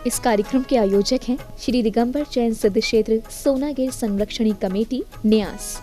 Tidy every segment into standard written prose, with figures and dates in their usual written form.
इस कार्यक्रम के आयोजक हैं श्री दिगंबर जैन सिद्ध क्षेत्र सोनागिर संरक्षणी कमेटी न्यास।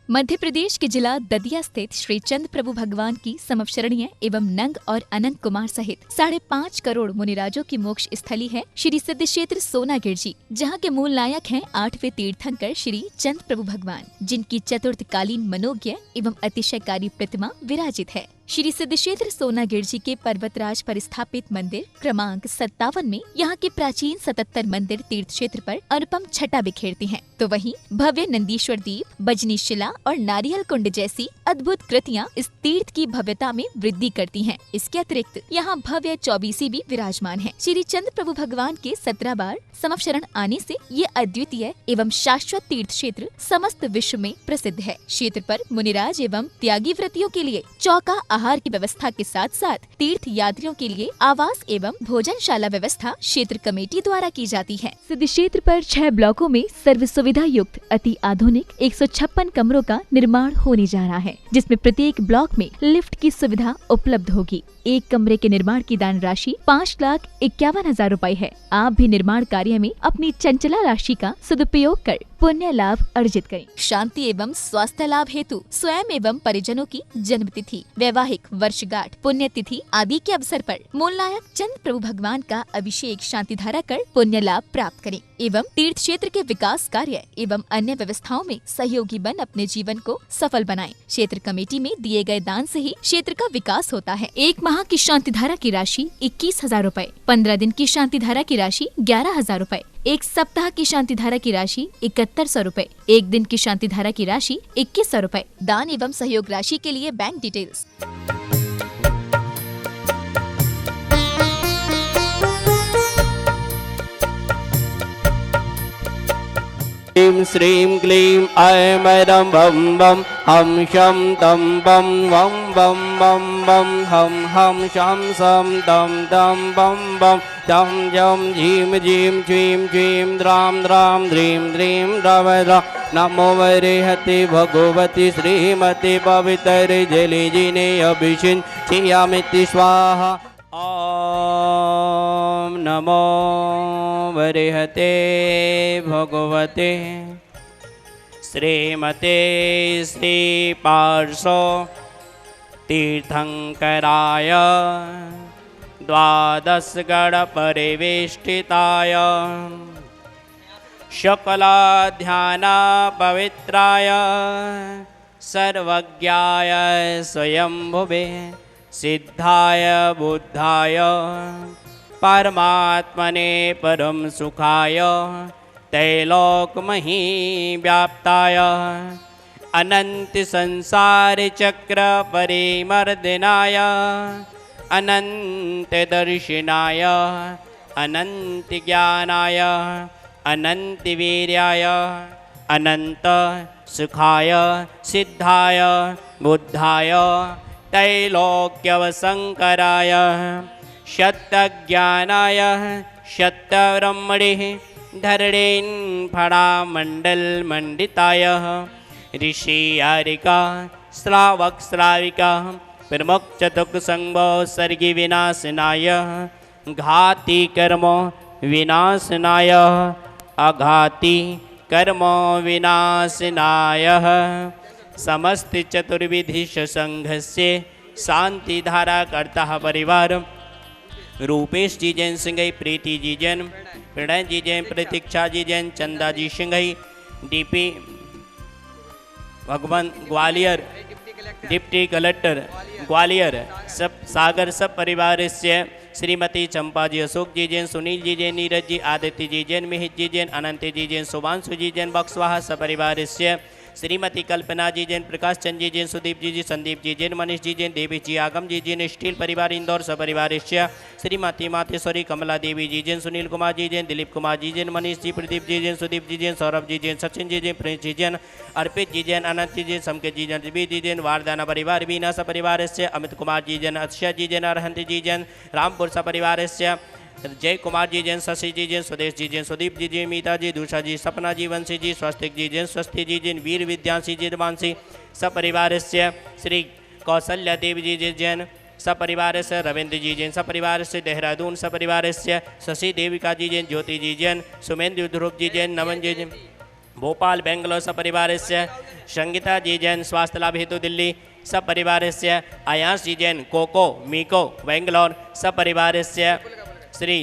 मध्य प्रदेश के जिला दतिया स्थित श्री चंद प्रभु भगवान की समवशरणीय एवं नंग और अनंत कुमार सहित 5.5 करोड़ मुनिराजों की मोक्ष स्थली है श्री सिद्ध क्षेत्र सोनागिर जी, जहाँ के मूल नायक हैं 8वें तीर्थंकर श्री चंद प्रभु भगवान, जिनकी चतुर्थकालीन मनोज्ञ एवं अतिशयकारी प्रतिमा विराजित है। श्री सिद्ध क्षेत्र सोनागिर जी के पर्वतराज पर स्थापित मंदिर क्रमांक 57 में यहाँ के प्राचीन 77 मंदिर तीर्थ क्षेत्र पर अनुपम छटा बिखेरती हैं, तो वहीं भव्य नंदीश्वर दीप, बजनी शिला और नारियल कुंड जैसी अद्भुत कृतियाँ इस तीर्थ की भव्यता में वृद्धि करती हैं। इसके अतिरिक्त यहाँ भव्य चौबीसी भी विराजमान है। श्री चंद प्रभु भगवान के 17 बार समवशरण आने से ये अद्वितीय एवं शाश्वत तीर्थ क्षेत्र समस्त विश्व में प्रसिद्ध है। क्षेत्र पर मुनिराज एवं त्यागी व्रतियों के लिए चौका आहार की व्यवस्था के साथ साथ तीर्थ यात्रियों के लिए आवास एवं भोजनशाला व्यवस्था क्षेत्र कमेटी द्वारा की जाती है। सिद्ध क्षेत्र पर 6 ब्लॉकों में सर्व सुविधा युक्त अति आधुनिक 156 कमरों का निर्माण होने जा रहा है, जिसमें प्रत्येक ब्लॉक में लिफ्ट की सुविधा उपलब्ध होगी। एक कमरे के निर्माण की दान राशि 5,51,000 रूपए है। आप भी निर्माण कार्य में अपनी चंचला राशि का सदुपयोग कर पुण्य लाभ अर्जित करें। शांति एवं स्वास्थ्य लाभ हेतु स्वयं एवं परिजनों की जन्म तिथि, वैवाहिक वर्षगांठ, पुण्य तिथि आदि के अवसर पर मूल नायक चंद प्रभु भगवान का अभिषेक शांति धारा कर पुण्य लाभ प्राप्त करें एवं तीर्थ क्षेत्र के विकास कार्य एवं अन्य व्यवस्थाओं में सहयोगी बन अपने जीवन को सफल बनाएं। क्षेत्र कमेटी में दिए गए दान से ही क्षेत्र का विकास होता है। 1 माह की शांति धारा की राशि 21,000 रूपए, 15 दिन की शांति धारा की राशि 11,000 रूपए, 1 सप्ताह की शांति धारा की राशि 7100 रूपए, 1 दिन की शांति धारा की राशि 2100 रूपए। दान एवं सहयोग राशि के लिए बैंक डिटेल्स। ह्रीं श्रीं क्लीं ऐं ऐं बम बम हम शम तम बम वम बम बम बम हम हम शम सम तम तम बम बम जम जम झीम झीम झीम झीम द्राम द्राम ध्रीं ध्रीं द्रव नमो वरेहते भगवती श्रीमती पवित्र जले जिने अभिषिञ्चयामिति स्वाहा। ओम नमो वरेहते भगवते श्रीमते श्री पार्श्व तीर्थंकराय 12 गण परिवेष्टिताय शकलाध्यान पवित्राय सर्वज्ञाय स्वयंभुवे सिद्धाय बुद्धाय परमात्मने परम सुखाय त्रैलोक्यमही व्याप्ताय अनंत संसार चक्र परिमर्दनाय अनंत दर्शनाय अनंत ज्ञानाय अनंत वीर्याय अनंत सुखाय सिद्धाय बुद्धाय त्रैलोक्यवसंकराय शतज्ञानाय शतब्रह्मणे धरणेन फणामंडल मंडिताय ऋषियारिका श्रावक श्राविका प्रमुख चतुक संभो सर्गी विनाशनाय घाती कर्म विनाशनाय अघाती कर्म विनाशनाय समस्त चतुर्विधि संघस्य शांति धारा करता परिवार रूपेश जी जैन सिंघई, प्रीति जी जैन, प्रणय जी जैन, प्रतीक्षा जी जैन, चंदा जी सिंघई, डीपी भगवान ग्वालियर, डिप्टी कलेक्टर ग्वालियर, सब सागर सब परिवार से श्रीमती चंपा जी, अशोक जी जैन, सुनील जी जैन, नीरज जी, आदित्य जी जैन, मिहित जी जैन, अनंत जी जैन, शुभांशु जी जैन, बक्सवाहा सपरिवार से श्रीमती कल्पना जी जैन, प्रकाश चंद जी जैन, सुदीप जी संदीप जी जैन, मनीष जी जैन, देवी जी आगम जी जैन, स्टील परिवार इंदौर सपरिवार श्रीमती मातेश्वरी कमला देवी जी जैन, सुनील कुमार जी जैन, दिलीप कुमार जी जैन, मनीष जी, प्रदीप जी जैन, सुदीप जी जैन, सौरभ जी जैन, सचिन जी जैन, प्रिंस जी जैन, अर्पित जी जैन, अनंत जी जैन, समकेत जी जैन, दिव्य जी जैन, वारदाना परिवार बीना सपरिवार अमित कुमार जी जैन, अक्षय जी जैन, अरहंत जी जैन, रामपुर सपरिवार जय कुमार जी जैन, शशि जी जैन, सुदेश जी जैन, सुदीप जी जैन, मीता जी, दूषा जी, सपना जी, वंशी जी, स्वस्तिक जी जैन, स्वस्ति जी जैन, वीर विद्यांशी जी मानसी सपरिवार श्री कौशल्या देवी जी जैन, सपरिवारस्य रविंद्र जी जैन सपरिवारस्य देहरादून सपरिवारस्य शशि देविका जी जैन ज्योति जी जैन सुमेंद्र ध्रुव जी जैन नमन जी जैन भोपाल बेंगलोर सपरिवारस्य संगीता जी जैन स्वास्थ्य लाभ हेतु दिल्ली सपरिवारस्य आयांश जी जैन कोको मीको बेंगलोर सपरिवारस्य श्री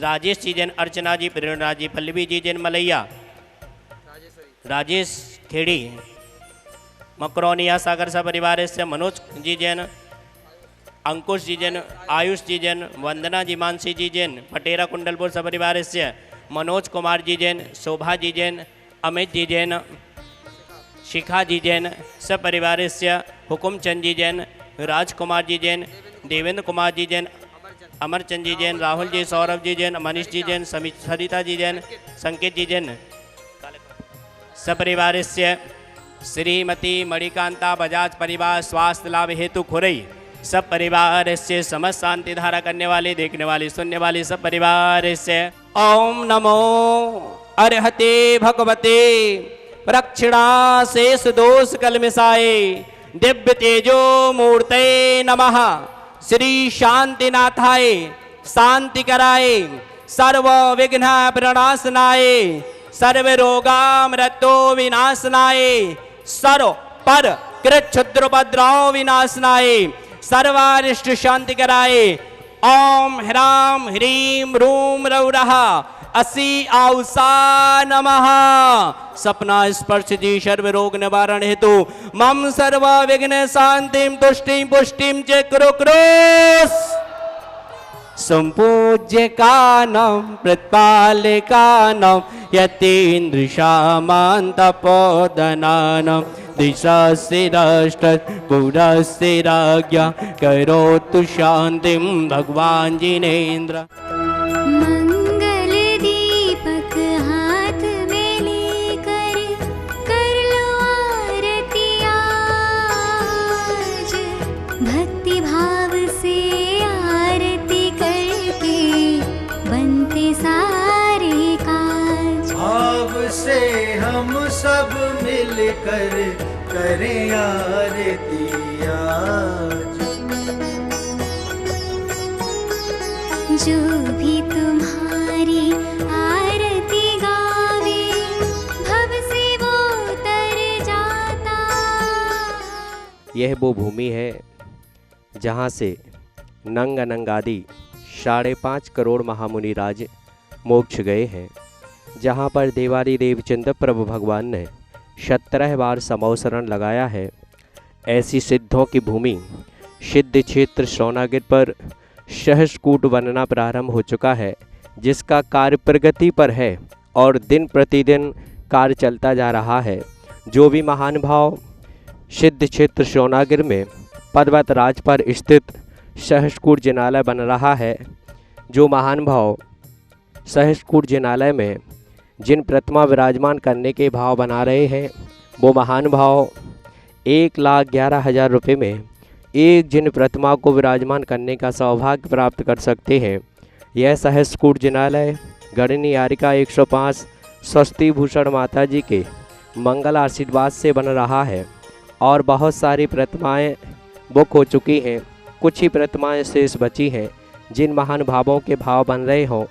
राजेश जी जैन अर्चना जी प्रेरणा जी पल्लवी जी जैन मलैया राजेश खेड़ी मकरोनिया सागर सपरिवारस्य मनोज जी जैन अंकुश जी जैन आयुष जी जैन वंदना जी मानसी जी जैन पटेरा कुंडलपुर सपरिवारस्य मनोज कुमार जी जैन शोभा जी जैन अमित जी जैन शिखा जी जैन सपरिवारस्य हुकुमचंद जी जैन राजकुमार जी जैन देवेंद्र कुमार जी जैन अमरचंद जी जैन राहुल जी सौरभ जी जैन मनीष जी जैन सरिता जी जैन संकेत जी जैन सपरिवारस्य श्रीमती मणिकांता बजाज परिवार स्वास्थ्य लाभ हेतु खुरई सब परिवार से समस्त शांति धारा करने वाले देखने वाले सुनने वाले सब परिवार से ओम नमो अर्हते भगवते प्रक्षिणा शेष दोष कलमिसाए दिव्य तेजो मूर्ते नमः श्री शांतिनाथाय शांति कराए सर्व विघ्न प्रणाशनाय सर्व रोगा मृत्यु विनाशनाय सर्व पर कृत क्षुद्रोपद्रव विनाशनाय सर्वारिष्ट शांति कराए ओम ह्राम ह्रीम रूम रौरः असी आउसा नमः सपना स्पर्श जी सर्व रोग निवारण हेतु मम सर्व विघ्न शांतिम तुष्टिम पुष्टिम च कुरु क्रोस संपूज्य कानम प्रतिपालकानम यतीन्द्र शामान्तपोदनानम दिशास्थिराष्ट पुरस्थिराज्ञा करोतु शांतिम भगवान जिनेन्द्र। मंगल दीपक हाथ में लेकर कर लो आरती आज भक्ति भाव से आरती करके बनते सारे काज भाव से हम सब मिलकर करें आरती आज जो भी तुम्हारी आरती गावे भव से वो तर जाता। यह वो भूमि है जहाँ से नंग अनंग आदि 5.5 करोड़ महामुनि राज मोक्ष गए हैं, जहाँ पर देवारी देव चंद्र प्रभु भगवान ने 17 बार समवसरण लगाया है। ऐसी सिद्धों की भूमि सिद्ध क्षेत्र सोनागिर पर सहस्रकूट बनना प्रारंभ हो चुका है, जिसका कार्य प्रगति पर है और दिन प्रतिदिन कार्य चलता जा रहा है। जो भी महान भाव सिद्ध क्षेत्र सोनागिर में पर्वत राज पर स्थित सहस्रकूट जिनालय बन रहा है, जो महान भाव सहस्रकूट जिनालय में जिन प्रतिमा विराजमान करने के भाव बना रहे हैं, वो महान भाव 1,11,000 रुपये में एक जिन प्रतिमा को विराजमान करने का सौभाग्य प्राप्त कर सकते हैं। यह सहस्रकूट जिनालय गणनी यारिका 105 स्वस्ति भूषण माता जी के मंगल आशीर्वाद से बन रहा है और बहुत सारी प्रतिमाएं बुक हो चुकी हैं। कुछ ही प्रतिमाएं शेष बची हैं। जिन महान भावों के भाव बन रहे हों,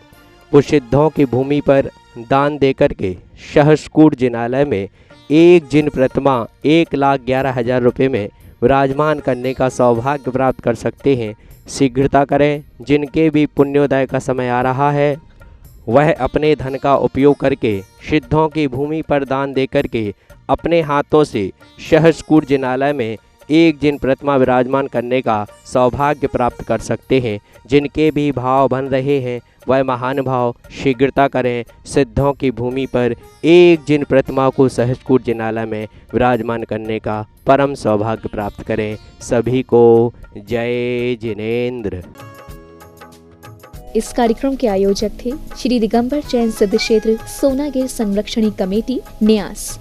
वो सिद्धों की भूमि पर दान देकर के सहस्रकूट जिनालय में एक जिन प्रतिमा 1,11,000 रुपये में विराजमान करने का सौभाग्य प्राप्त कर सकते हैं। शीघ्रता करें। जिनके भी पुण्योदय का समय आ रहा है, वह अपने धन का उपयोग करके सिद्धों की भूमि पर दान देकर के अपने हाथों से सहस्रकूट जिनालय में एक जिन प्रतिमा विराजमान करने का सौभाग्य प्राप्त कर सकते हैं। जिनके भी भाव बन रहे हैं, वह महान भाव शीघ्रता करें। सिद्धों की भूमि पर एक जिन प्रतिमा को सहस्रकूट जिनालय में विराजमान करने का परम सौभाग्य प्राप्त करें। सभी को जय जिनेन्द्र। इस कार्यक्रम के आयोजक थे श्री दिगंबर जैन सिद्ध क्षेत्र सोनागिर संरक्षणी कमेटी न्यास।